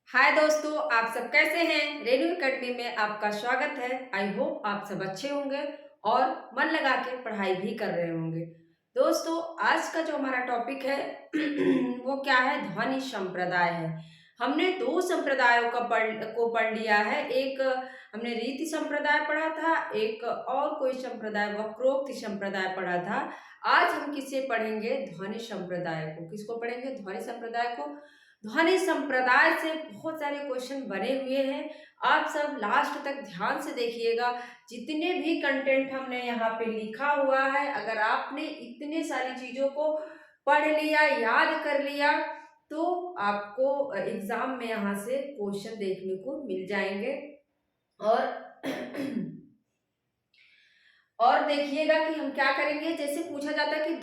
हाय दोस्तों, आप सब कैसे हैं? रेडियो एकेडमी में आपका स्वागत है। आई होप आप सब अच्छे होंगे और मन लगा के पढ़ाई भी कर रहे होंगे। दोस्तों, आज का जो हमारा टॉपिक है वो क्या है? ध्वनि संप्रदाय है। हमने दो संप्रदायों को पढ़ लिया है। एक हमने रीति संप्रदाय पढ़ा था, एक और कोई संप्रदाय वक्रोक्ति संप्रदाय पढ़ा था। आज हम किसे पढ़ेंगे? ध्वनि संप्रदाय को। किसको पढ़ेंगे? ध्वनि संप्रदाय को। ध्वनि संप्रदाय से बहुत सारे क्वेश्चन बने हुए हैं। आप सब लास्ट तक ध्यान से देखिएगा। जितने भी कंटेंट हमने यहाँ पे लिखा हुआ है, अगर आपने इतने सारी चीजों को पढ़ लिया, याद कर लिया, तो आपको एग्जाम में यहाँ से क्वेश्चन देखने को मिल जाएंगे। और और देखिएगा कि हम क्या करेंगे। जैसे पूछा जाता है कि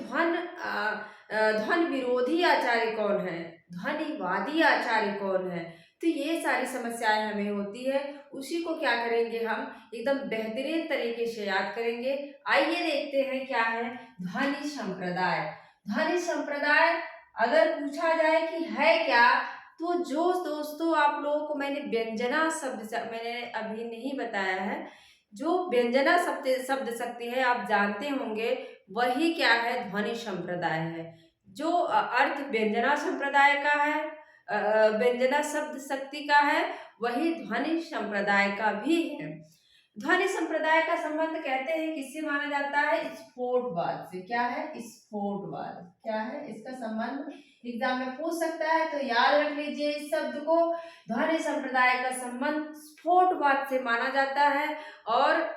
ध्वन विरोधी आचार्य कौन है, ध्वनिवादी आचार्य कौन है, तो ये सारी समस्याएं हमें होती है। उसी को क्या करेंगे, हम एकदम बेहतरीन तरीके से याद करेंगे। आइए देखते हैं क्या है ध्वनि संप्रदाय। ध्वनि संप्रदाय अगर पूछा जाए कि है क्या, तो जो दोस्तों आप लोगों को मैंने व्यंजना शब्द मैंने अभी नहीं बताया है, जो व्यंजना शब्द शक्ति है आप जानते होंगे, वही क्या है? ध्वनि संप्रदाय है। जो अर्थ व्यंजना संप्रदाय का है, व्यंजना शब्द शक्ति का है, वही ध्वनि संप्रदाय का भी है। ध्वनि संप्रदाय का संबंध कहते हैं किससे माना जाता है? स्फोटवाद से। क्या है? स्फोटवाद। क्या है इसका संबंध? एग्जाम में पूछ सकता है, तो याद रख लीजिए इस शब्द को। ध्वनि संप्रदाय का संबंध स्फोटवाद से माना जाता है और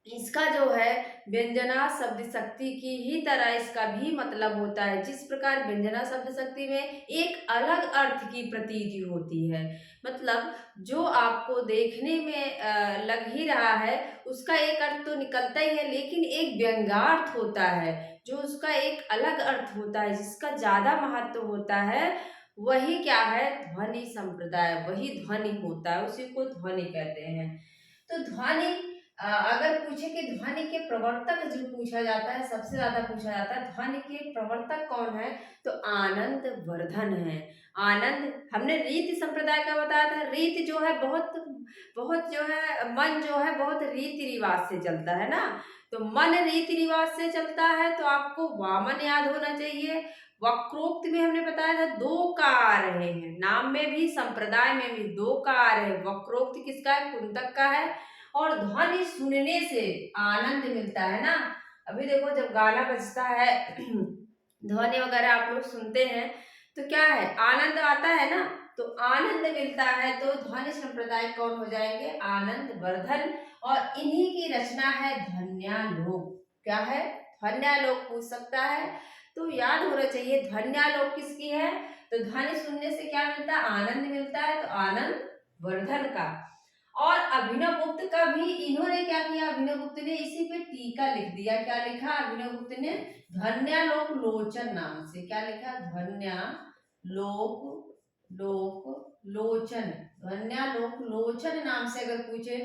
इसका जो है व्यंजना शब्द शक्ति की ही तरह इसका भी मतलब होता है। जिस प्रकार व्यंजना शब्द शक्ति में एक अलग अर्थ की प्रतीति होती है, मतलब जो आपको देखने में लग ही रहा है, उसका एक अर्थ तो निकलता ही है, लेकिन एक व्यंग्यार्थ होता है जो उसका एक अलग अर्थ होता है, जिसका ज्यादा महत्व होता है। वही क्या है? ध्वनि संप्रदाय, वही ध्वनि होता है, उसी को ध्वनि कहते हैं। तो ध्वनि अगर पूछे कि ध्वनि के प्रवर्तक जो पूछा जाता है, सबसे ज्यादा पूछा जाता है ध्वनि के प्रवर्तक कौन है, तो आनंद वर्धन है। आनंद, हमने रीति संप्रदाय का बताया था। रीति जो है बहुत बहुत जो है, मन जो है बहुत रीति रिवाज से चलता है ना। तो मन रीति रिवाज से चलता है, तो आपको वामन याद होना चाहिए। वक्रोक्त में हमने बताया था दो का आ रहे हैं, नाम में भी संप्रदाय में भी दो का आ रहे हैं। वक्रोक्त किसका है? कुंतक का है। और ध्वनि सुनने से आनंद मिलता है ना। अभी देखो जब गाना बजता है ध्वनि वगैरह आप लोग सुनते हैं, तो क्या है? आनंद आता है ना। तो आनंद मिलता है, तो ध्वनि संप्रदाय कौन हो जाएंगे? आनंद वर्धन। और इन्हीं की रचना है ध्वन्यालोक। क्या है? ध्वन्यालोक पूछ सकता है, तो याद होना चाहिए ध्वन्यालोक किसकी है। तो ध्वनि सुनने से क्या मिलता है? आनंद मिलता है, तो आनंद वर्धन का। और अभिनव गुप्त का भी इन्होंने क्या किया? अभिनव गुप्त ने इसी पे टीका लिख दिया। क्या लिखा अभिनव गुप्त ने? ध्वन्यालोक लोचन नाम से। क्या लिखा? ध्वन्यालोक लोक लोचन। ध्वन्यालोक लोचन नाम से अगर पूछे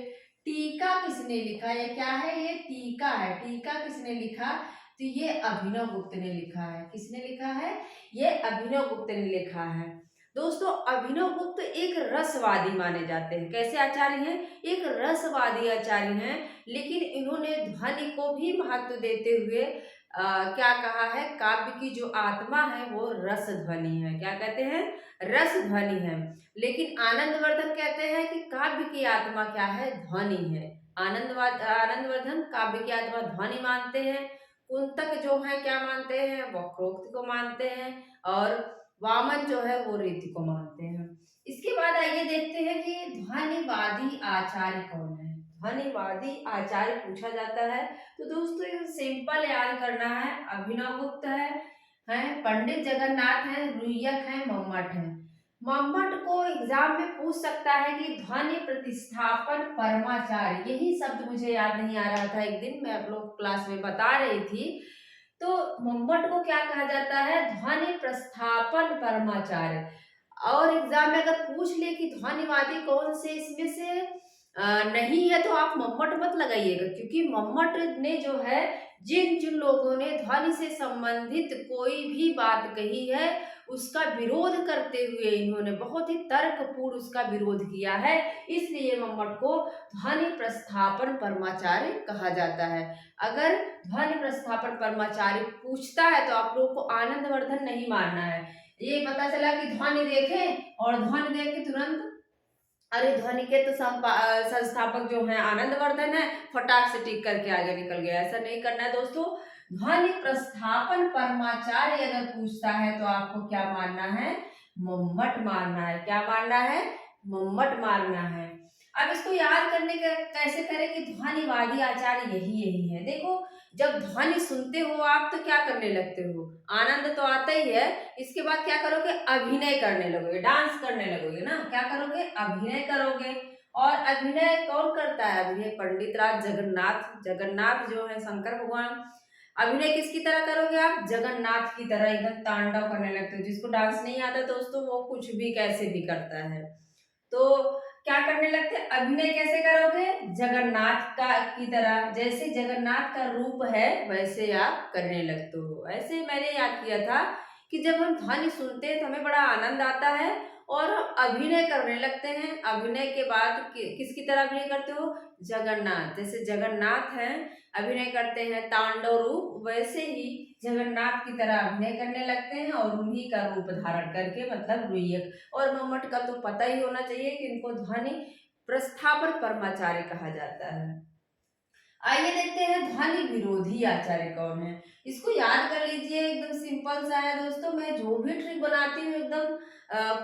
टीका किसने लिखा, ये क्या है? ये टीका है। टीका किसने लिखा? तो ये अभिनव गुप्त ने लिखा है। किसने लिखा है? ये अभिनव गुप्त ने लिखा है। दोस्तों, अभिनव गुप्त एक रसवादी माने जाते हैं। कैसे आचार्य हैं? एक रसवादी आचार्य हैं। लेकिन इन्होंने ध्वनि को भी महत्व देते हुए क्या कहा है? काव्य की जो आत्मा है वो रस ध्वनि है। क्या कहते हैं? रस ध्वनि है। लेकिन आनंदवर्धन कहते हैं कि काव्य की आत्मा क्या है? ध्वनि है। आनंदवर्धन काव्य की आत्मा ध्वनि मानते हैं। कुंतक जो है क्या मानते हैं? वक्रोक्त को मानते हैं। और वामन जो है वो रीति को मानते हैं। इसके बाद आइए देखते हैं कि ध्वनिवादी आचार्य कौन है। ध्वनिवादी आचार्य पूछा जाता है, तो दोस्तों ये सिंपल याद करना है। अभिनव गुप्त है, पंडित जगन्नाथ है, रुय्यक है, मम्मट है। मम्मट को एग्जाम में पूछ सकता है कि ध्वनि प्रतिस्थापन परमाचार्य, यही शब्द मुझे याद नहीं आ रहा था। एक दिन मैं आप लोग क्लास में बता रही थी, तो मम्मट को क्या कहा जाता है? ध्वनि प्रस्थापन परमाचार्य। और एग्जाम में अगर पूछ ले कि ध्वनिवादी कौन से इसमें से नहीं है, तो आप मम्मट मत लगाइएगा, क्योंकि मम्मट ने जो है जिन जिन लोगों ने ध्वनि से संबंधित कोई भी बात कही है, उसका विरोध करते हुए इन्होंने बहुत ही तर्कपूर्ण उसका विरोध किया है, इसलिए मम्मट को ध्वनि प्रस्थापन परमाचार्य कहा जाता है। अगर ध्वनि प्रस्थापन परमाचार्य पूछता है तो आप लोग को आनंदवर्धन नहीं मानना है। ये पता चला कि ध्वनि देखे और ध्वनि देख के तुरंत अरे ध्वनि के तो संस्थापक जो है आनंदवर्धन है, फटाक से टिक करके आगे निकल गया। ऐसा नहीं करना है दोस्तों। ध्वनि प्रस्थापन परमाचार्य अगर पूछता है तो आपको क्या मानना है? मम्मट मानना है। क्या मानना है? मम्मट मानना है। अब इसको याद करने का कैसे करें कि ध्वनिवादी आचार्य यही यही है। देखो, जब ध्वनि सुनते हो आप तो क्या करने लगते हो? आनंद तो आता ही है। इसके बाद क्या करोगे? अभिनय करने लगोगे, डांस करने लगोगे ना। क्या करोगे? अभिनय करोगे। और अभिनय कौन करता है? अभिनय पंडित राज जगन्नाथ। जगन्नाथ जो है शंकर भगवान। अभिनय किसकी तरह करोगे आप? जगन्नाथ की तरह एकदम तांडव करने लगते हो। जिसको डांस नहीं आता दोस्तों वो कुछ भी कैसे भी करता है। तो क्या करने लगते हैं? अभिनय कैसे करोगे? जगन्नाथ का की तरह, जैसे जगन्नाथ का रूप है वैसे आप करने लगते हो। ऐसे मैंने याद किया था कि जब हम ध्वनि सुनते हैं तो हमें बड़ा आनंद आता है और हम अभिनय करने लगते हैं। अभिनय के बाद किसकी तरह अभिनय करते हो? जगन्नाथ। जैसे जगन्नाथ हैं, अभिनय करते हैं तांडव रूप, वैसे ही जगन्नाथ की तरह अभिनय करने लगते हैं और उन्हीं का रूप धारण करके मतलब रुइयक। और मम्मट का तो पता ही होना चाहिए कि इनको ध्वनि प्रस्थापन परमाचार्य कहा जाता है। आइए देखते हैं ध्वनि विरोधी आचार्य कौन है। इसको याद कर लीजिए, एकदम सिंपल सा है दोस्तों। मैं जो भी ट्रिक बनाती हूँ एकदम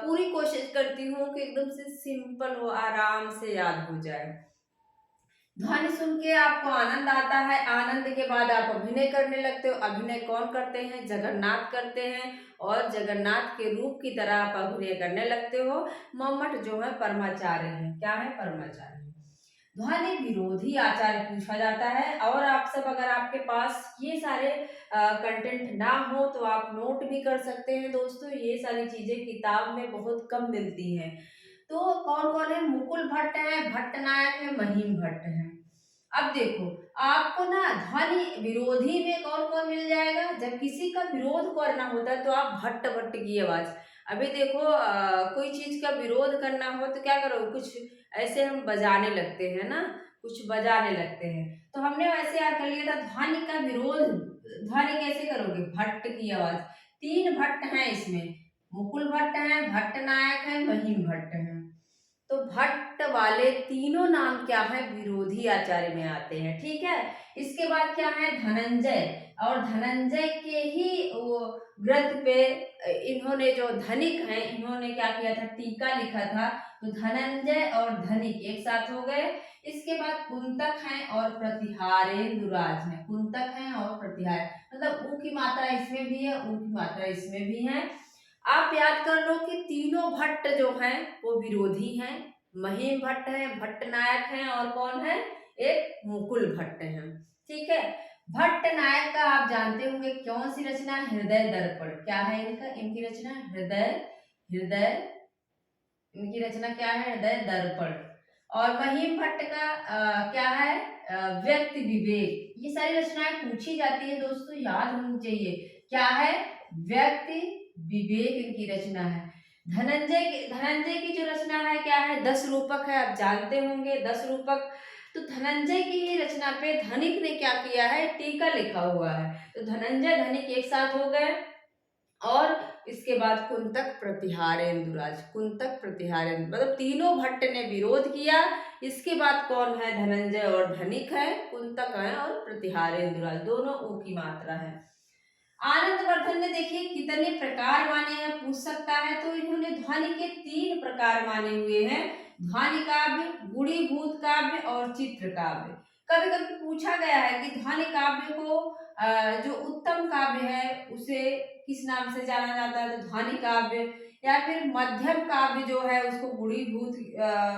पूरी कोशिश करती हूँ कि एकदम से सिंपल हो, आराम से याद हो जाए। ध्वनि सुन के आपको आनंद आता है, आनंद के बाद आप अभिनय करने लगते हो। अभिनय कौन करते हैं? जगन्नाथ करते हैं और जगन्नाथ के रूप की तरह आप अभिनय करने लगते हो। मम्मट जो है परमाचार्य है। क्या है? परमाचार्य। ध्वनि विरोधी आचार्य पूछा जाता है। और आप सब अगर आपके पास ये सारे कंटेंट ना हो तो आप नोट भी कर सकते हैं दोस्तों। ये सारी चीजें किताब में बहुत कम मिलती हैं। तो कौन कौन है? मुकुल भट्ट है, भट्ट नायक है, महीम भट्ट है। अब देखो, आपको ना ध्वनि विरोधी में कौन कौन मिल जाएगा? जब किसी का विरोध करना होता है तो आप भट्ट भट्ट की आवाज। अभी देखो कोई चीज का विरोध करना हो तो क्या करो? कुछ ऐसे हम बजाने लगते हैं ना, कुछ बजाने लगते हैं। तो हमने वैसे याद कर लिया था ध्वनि का विरोध। ध्वनि कैसे करोगे? भट्ट की आवाज। तीन भट्ट हैं इसमें, मुकुल भट्ट है, भट्ट नायक है, महीम भट्ट है। तो भट्ट वाले तीनों नाम क्या है? विरोधी आचार्य में आते हैं। ठीक है। इसके बाद क्या है? धनंजय। और धनंजय के ही वो ग्रंथ पे इन्होंने जो धनिक हैं इन्होंने क्या किया था? टीका लिखा था। तो धनंजय और धनिक एक साथ हो गए। इसके बाद कुंतक हैं और प्रतिहारेंदुराज हैं। कुंतक हैं और प्रतिहार मतलब ऊ की मात्रा इसमें भी है, ऊ की मात्रा इसमें भी है। आप याद कर लो कि तीनों भट्ट जो हैं वो विरोधी हैं। महीम भट्ट है, भट्ट नायक हैं और कौन है? एक मुकुल भट्ट हैं। ठीक है। भट्ट नायक का आप जानते होंगे कौन सी रचना? हृदय दर्पण। क्या है इनका? इनकी रचना हृदय हृदय इनकी रचना क्या है? हृदय दर्पण। और महीम भट्ट का क्या है? व्यक्ति विवेक। ये सारी रचनाएं पूछी जाती है दोस्तों, याद होनी चाहिए। क्या है? व्यक्ति विवेक इनकी रचना है। धनंजय की जो रचना है क्या है? 10 रूपक है। आप जानते होंगे 10 रूपक। तो धनंजय की ही रचना पे धनिक ने क्या किया है? टीका लिखा हुआ है। तो धनंजय धनिक एक साथ हो गए। और इसके बाद कुंतक प्रतिहारेंदुराज। कुंतक प्रतिहारेंद्र मतलब तीनों भट्ट ने विरोध किया। इसके बाद कौन है? धनंजय और धनिक है, कुंतक है और प्रतिहारेंदुराज, दोनों ऊ की मात्रा है। आनंदवर्धन ने देखिए कितने प्रकार माने हैं, पूछ सकता है। तो इन्होंने ध्वनि के 3 प्रकार माने हुए हैं। ध्वनि काव्य, गुणीभूत काव्य और चित्र काव्य। कभी कभी पूछा गया है कि ध्वनि काव्य को जो उत्तम काव्य है उसे किस नाम से जाना जाता है? तो ध्वनि काव्य। या फिर मध्यम काव्य जो है उसको गुणीभूत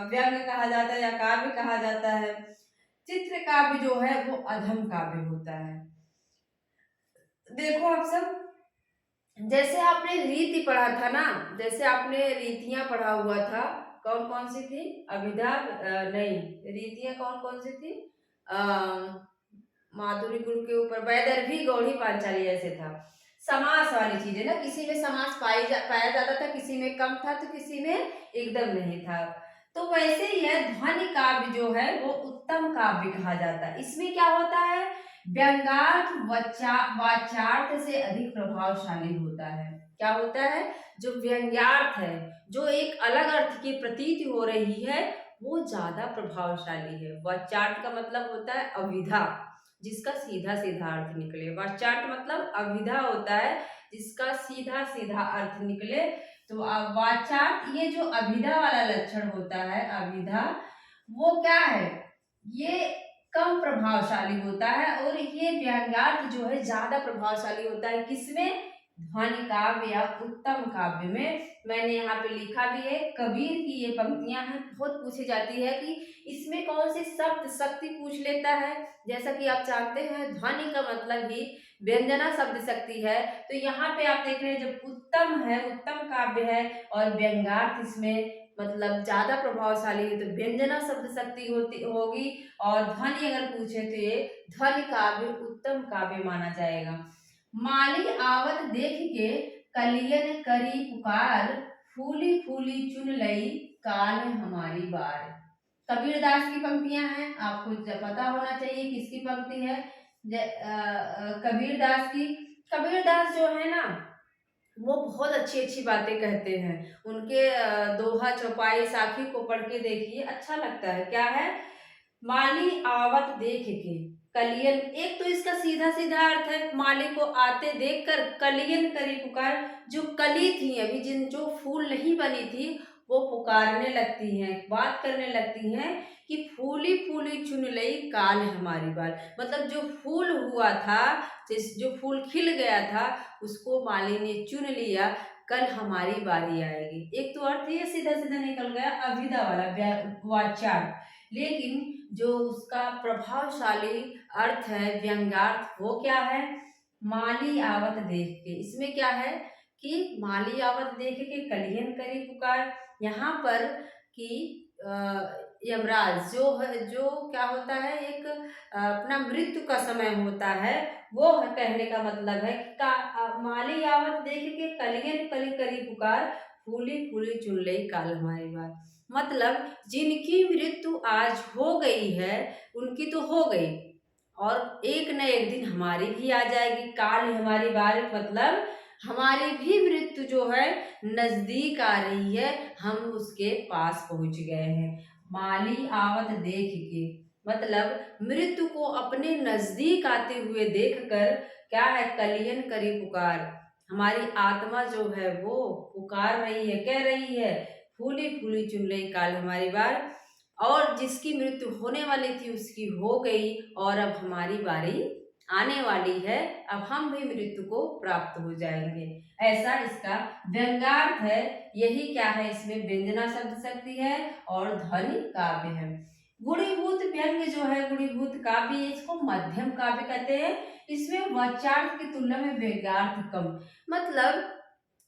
व्यंग्य कहा जाता है या काव्य कहा जाता है। चित्र काव्य जो है वो अधम काव्य होता है। देखो आप सब, जैसे आपने रीति पढ़ा था ना, जैसे आपने रीतियां पढ़ा हुआ था, कौन कौन सी थी? अभिधा नहीं, रीतियां कौन कौन सी थी? माधुरी गुण के ऊपर वैदर्भी गौड़ी पांचाली ऐसे था। समास वाली चीज है ना, किसी में समास पाया जाता था, किसी में कम था तो किसी में एकदम नहीं था। तो वैसे ही है, ध्वनि काव्य जो है वो उत्तम काव्य कहा जाता है। इसमें क्या होता है, व्यंग्यार्थ वाच्यार्थ से अधिक प्रभावशाली होता है। क्या होता है, जो व्यंग्यार्थ है, जो एक अलग अर्थ की प्रतीति हो रही है, वो ज्यादा प्रभावशाली है। वाच्यार्थ का मतलब होता है अभिधा, जिसका सीधा सीधा अर्थ निकले। वाच्यार्थ मतलब अभिधा होता है, जिसका सीधा सीधा अर्थ निकले। तो वाच्यार्थ, ये जो अभिधा वाला लक्षण होता है, अभिधा, वो क्या है, ये कम प्रभावशाली होता है, और ये व्यंग्यार्थ जो है ज्यादा प्रभावशाली होता है। किसमें, ध्वनि काव्य या उत्तम काव्य में। मैंने यहाँ पे लिखा भी है, कबीर की ये पंक्तियां हैं, बहुत पूछी जाती है कि इसमें कौन सी शब्द शक्ति पूछ लेता है। जैसा कि आप जानते हैं, ध्वनि का मतलब ही व्यंजना शब्द शक्ति है। तो यहाँ पे आप देख रहे हैं, जब उत्तम है, उत्तम काव्य है, और व्यंग्यार्थ इसमें मतलब ज्यादा प्रभावशाली है, तो व्यंजना शब्द शक्ति होती होगी। और ध्वनि अगर पूछे तो ये ध्वनि काव्य उत्तम काव्य माना जाएगा। माली आवत देख के कलियन करी पुकार, फूली फूली चुन लई काल हमारी बार। कबीरदास की पंक्तियां हैं, आपको पता होना चाहिए किसकी पंक्ति है। कबीरदास की। कबीरदास जो है ना, वो बहुत अच्छी अच्छी बातें कहते हैं। उनके दोहा चौपाई साखी को पढ़ के देखिए, अच्छा लगता है। क्या है, माली आवत देख के कलियन, एक तो इसका सीधा सीधा अर्थ है, माली को आते देखकर कलियन करी पुकार। जो कली थी अभी, जिन जो फूल नहीं बनी थी, वो पुकारने लगती हैं, बात करने लगती हैं कि फूली फूली चुन लई काल हमारी बार। मतलब जो फूल हुआ था, जिस जो फूल खिल गया था, उसको माली ने चुन लिया, कल हमारी बारी आएगी। एक तो अर्थ ये सीधा सीधा निकल गया, अभिधा वाला वाच्यार्थ। लेकिन जो उसका प्रभावशाली अर्थ है, व्यंग्यार्थ, वो क्या है, माली आवत देख के। इसमें क्या है कि माली आवत देख के कलियन करी पुकार। यहाँ पर कि यमराज जो है, जो क्या होता है, एक अपना मृत्यु का समय होता है, वो कहने का मतलब है कि माली आवत देख के कलियन कली करी पुकार, फूली फूली चुन लई काल हमारी बार। मतलब जिनकी मृत्यु आज हो गई है, उनकी तो हो गई, और एक न एक दिन हमारी भी आ जाएगी। काल हमारी बार मतलब हमारी भी मृत्यु जो है नजदीक आ रही है, हम उसके पास पहुंच गए हैं। माली आवत देख के मतलब मृत्यु को अपने नजदीक आते हुए देखकर क्या है, कलियन करी पुकार। हमारी आत्मा जो है वो पुकार रही है, कह रही है, फूली फूली चुन रही काल हमारी बार। और जिसकी मृत्यु होने वाली थी उसकी हो गई, और अब हमारी बारी आने वाली है, अब हम भी मृत्यु को प्राप्त हो जाएंगे। ऐसा इसका व्यंग्यार्थ है। यही क्या है, इसमें व्यंजना शब्द शक्ति है और ध्वनि काव्य है। गुणीभूत व्यंग्य जो है, गुणीभूत काव्य, इसको मध्यम काव्य कहते हैं। इसमें वाच्यार्थ की तुलना में व्यंग्यार्थ कम, मतलब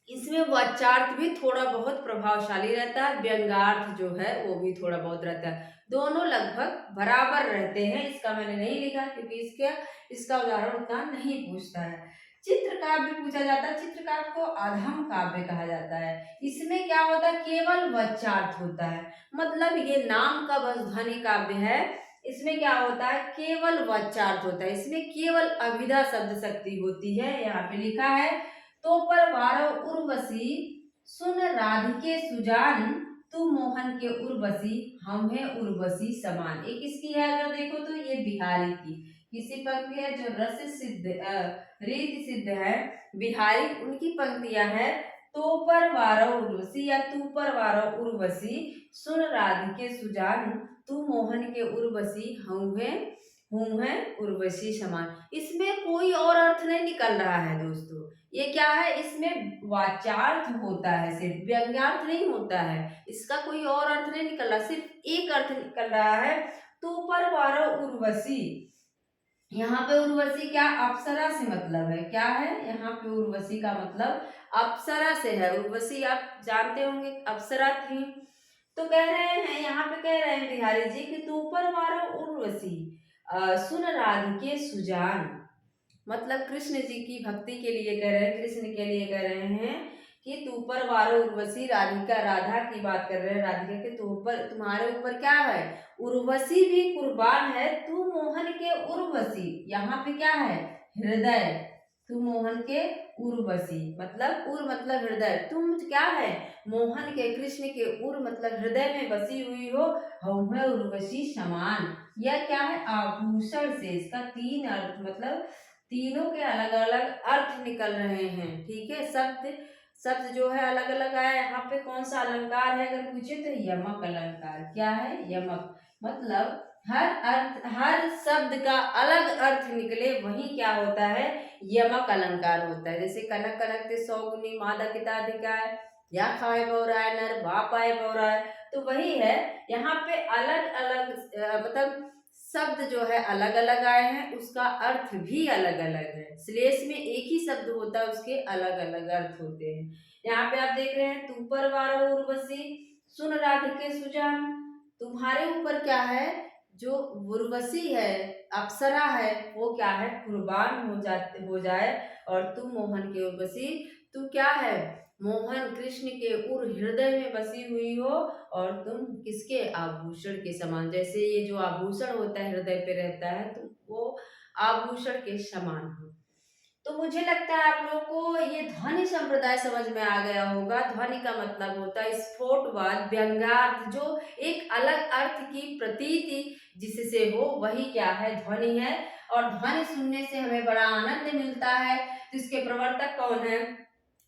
इसमें वाच्यार्थ भी थोड़ा बहुत प्रभावशाली रहता है, व्यंग्यार्थ जो है वो भी थोड़ा बहुत रहता है। दोनों लगभग बराबर रहते हैं। इसका मैंने नहीं लिखा क्योंकि इसका उदाहरण उतना नहीं पूछता है। चित्र काव्य पूछा जाता है। चित्र काव्य को अधम काव्य कहा जाता है। इसमें क्या होता है, केवल वाच्यार्थ होता है, मतलब ये नाम का बस ध्वनि काव्य है। इसमें क्या होता है, केवल वाच्यार्थ होता है, इसमें केवल अभिधा शब्द शक्ति होती है। यहाँ पे लिखा है, तो पर वारो उर्वशी सुन राधिके सुजान, तू मोहन के उर्वशी हम है उर्वशी समान। एक इसकी है, अगर देखो तो ये बिहारी की किसी पंक्ति है जो रस सिद्ध रीति सिद्ध है, बिहारी, उनकी पंक्तियां है। तो पर वारो उर्वशी या तू पर वारो उर्वशी सुन राधिके सुजान, तू मोहन के उर्वशी हम है उर्वशी समान। इसमें कोई और अर्थ नहीं निकल रहा है दोस्तों। ये क्या है, इसमें वाच्यार्थ होता है, सिर्फ व्यंग्यार्थ नहीं होता है। इसका कोई और अर्थ नहीं निकल रहा, सिर्फ एक अर्थ निकल रहा है। तो पर वारो उर्वशी, यहाँ पे उर्वशी क्या, अप्सरा से मतलब है। क्या है, यहाँ पे उर्वशी का मतलब अप्सरा से है। उर्वशी आप जानते होंगे अप्सरा थी। तो कह रहे हैं, यहाँ पे कह रहे हैं बिहारी जी कि तू पर वारो उर्वशी सुन राधिके सुजान, मतलब कृष्ण जी की भक्ति के लिए कह रहे हैं, कृष्ण के लिए कह रहे हैं कि तू पर वारो उर्वशी, राधिका राधा की बात कर रहे हैं, राधिका के तू पर, तुम्हारे ऊपर क्या है, उर्वशी भी कुर्बान है, तू मोहन के उर्वशी, यहाँ पे क्या है, हृदय, तू मोहन के उर्वशी, मतलब उर मतलब हृदय, तुम क्या है, मोहन के, कृष्ण के, उर मतलब हृदय में बसी हुई हो, हऊँ है उर्वशी समान। यह क्या है, आभूषण से, इसका तीन अर्थ, मतलब तीनों के अलग अलग अर्थ निकल रहे हैं, ठीक है। शब्द शब्द जो है अलग अलग आया, यहाँ पे कौन सा अलंकार है अगर पूछे तो यमक अलंकार। क्या है, यमक, मतलब हर अर्थ, हर शब्द का अलग अर्थ निकले, वही क्या होता है, यमक अलंकार होता है। जैसे कनक कनक ते सौगुनी मादा किता अधिकार, या खाए बहुराय नर वा पाए बहुराय, तो वही है, यहाँ पे अलग अलग मतलब शब्द जो है अलग अलग आए हैं, उसका अर्थ भी अलग अलग है। श्लेष में एक ही शब्द होता है, उसके अलग अलग अर्थ होते हैं। यहाँ पे आप देख रहे हैं, तू पर वारो उर्वशी, सुन राधिके सुजान, तुम्हारे ऊपर क्या है, जो उर्वशी है, अप्सरा है, वो क्या है, कुर्बान हो जाए, और तुम मोहन के उर्वशी, तू क्या है, मोहन कृष्ण के उर हृदय में बसी हुई हो, और तुम किसके, आभूषण के समान, जैसे ये जो आभूषण होता है हृदय पे रहता है, तो वो आभूषण के समान हो। तो मुझे लगता है आप लोगों को ये ध्वनि संप्रदाय समझ में आ गया होगा। ध्वनि का मतलब होता है स्फोटवाद, व्यंग्यार्थ, जो एक अलग अर्थ की प्रतीति जिससे हो, वही क्या है, ध्वनि है। और ध्वनि सुनने से हमें बड़ा आनंद मिलता है। तो इसके प्रवर्तक कौन है,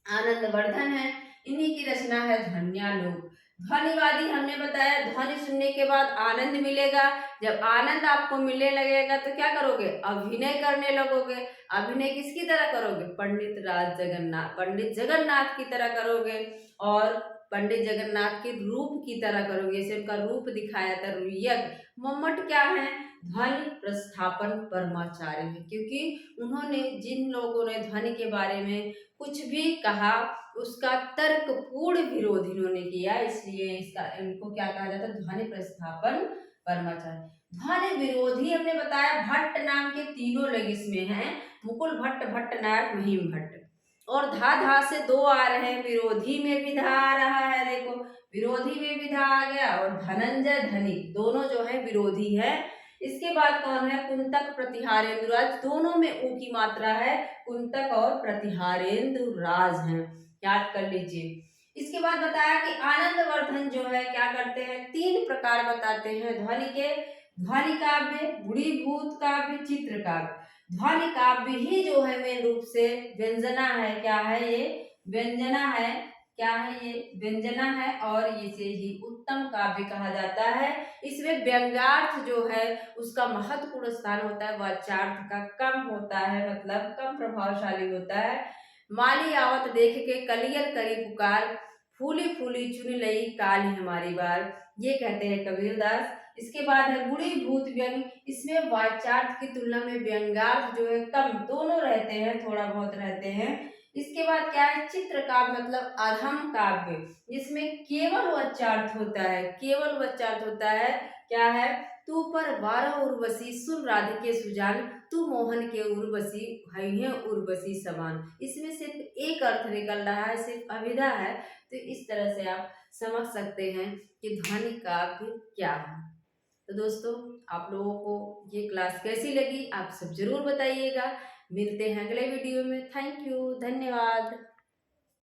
आनंदवर्धन है, इन्हीं की रचना है ध्वन्यालोक। ध्वनिवादी हमने बताया, ध्वनि सुनने के बाद आनंद मिलेगा, जब आनंद आपको मिलने लगेगा तो क्या करोगे, अभिनय करने लगोगे। अभिनय किसकी तरह करोगे, पंडित जगन्नाथ की तरह करोगे, और पंडित जगन्नाथ के रूप की तरह करोगे, जैसे उनका रूप दिखाया था यज्ञ। मम्मट क्या है, ध्वनि प्रस्थापन परमाचार्य है, क्योंकि उन्होंने, जिन लोगों ने ध्वनि के बारे में कुछ भी कहा, उसका तर्कपूर्ण विरोध इन्होंने किया, इसलिए इसका, इनको क्या कहा जाता है, ध्वनि प्रस्थापन परमाचार्य। ध्वनि विरोधी हमने बताया, भट्ट नाम के तीनों लोग इसमें हैं, मुकुल भट्ट, भट्ट नायक, महीम भट्ट। और धा धा से दो आ रहे हैं, विरोधी में भी धा आ रहा है, देखो विरोधी में भी धा आ गया, और धनंजय धनिक दोनों जो है विरोधी है। इसके बाद कौन है, कुंतक प्रतिहारेंद्र राज, दोनों में ऊ की मात्रा है, कुंतक और प्रतिहारेंद्र राज हैं, याद कर लीजिए। इसके बाद बताया कि आनंदवर्धन जो है क्या करते हैं, तीन प्रकार बताते हैं ध्वनि के, ध्वनि काव्य, गुणीभूत काव्य, चित्र काव्य। ध्वनि काव्य ही जो है मेन रूप से व्यंजना है, क्या है ये, व्यंजना है, क्या है ये, व्यंजना है, और इसे ही उत्तम काव्य कहा जाता है। इसमें व्यंग्यार्थ जो है उसका महत्वपूर्ण स्थान होता है, वाच्यार्थ का कम होता है, मतलब कम प्रभावशाली होता है। माली आवत देख के कलियर करी पुकार, फूली फूली चुन लई काली हमारी बार, ये कहते हैं कबीरदास। इसके बाद है गुणीभूत व्यंग, इसमें वाच्यार्थ की तुलना में व्यंग्यार्थ जो है कम, दोनों रहते हैं, थोड़ा बहुत रहते हैं। इसके बाद क्या है, चित्र काव्य, मतलब अधम काव्य, जिसमें केवल वच्चार्थ होता है, केवल वच्चार्थ होता है। क्या है, तू पर बारह उर्वशी, सुन राधिके सुजान, तू मोहन के उर्वशी, है उर्वशी समान। इसमें सिर्फ एक अर्थ निकल रहा है, सिर्फ अभिधा है। तो इस तरह से आप समझ सकते हैं कि ध्वनि काव्य क्या है। तो दोस्तों, आप लोगों को ये क्लास कैसी लगी, आप सब जरूर बताइएगा। मिलते हैं अगले वीडियो में। थैंक यू, धन्यवाद।